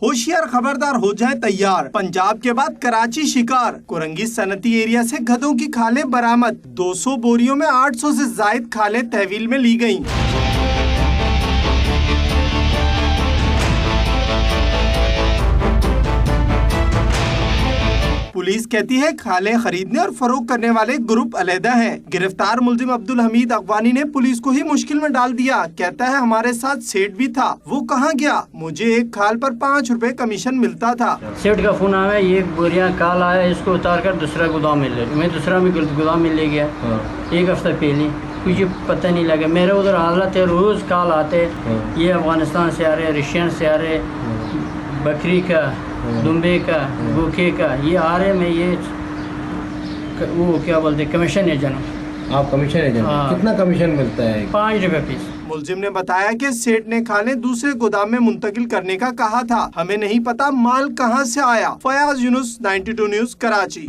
होशियार खबरदार हो जाए तैयार। पंजाब के बाद कराची शिकार। कोरंगी सनती एरिया से गधों की खालें बरामद। 200 बोरियों में 800 से जायद खालें तहवील में ली गयी। पुलिस कहती है खाले खरीदने और फरोख्त करने वाले ग्रुप अलहदा हैं। गिरफ्तार मुलजिम अब्दुल हमीद अगवानी ने पुलिस को ही मुश्किल में डाल दिया। कहता है हमारे साथ सेठ भी था, वो कहाँ गया? मुझे एक खाल पर 5 रुपए कमीशन मिलता था। सेठ का फोन आया, ये बोरियां काल आया, इसको उतार कर दूसरा गोदाम में ले। मैं दूसरा भी गोदाम में ले गया। एक हफ्ता पहले कुछ पता नहीं लगा। मेरे उधर हालत है, रोज काल आते, ये अफगानिस्तान से आ रहे, रशियन से आ रहे, बकरी का, दुम्बे का, गोखे का, ये आ रहे। मैं ये वो क्या बोलते कमीशन एजेंट हूँ। आप कमीशन एजेंट? कितना कमीशन मिलता है? 5 रुपए पीस। मुलजिम ने बताया कि सेठ ने खाने दूसरे गोदाम में मुंतकिल करने का कहा था। हमें नहीं पता माल कहां से आया। फयाज यूनुस, 92 न्यूज़, कराची।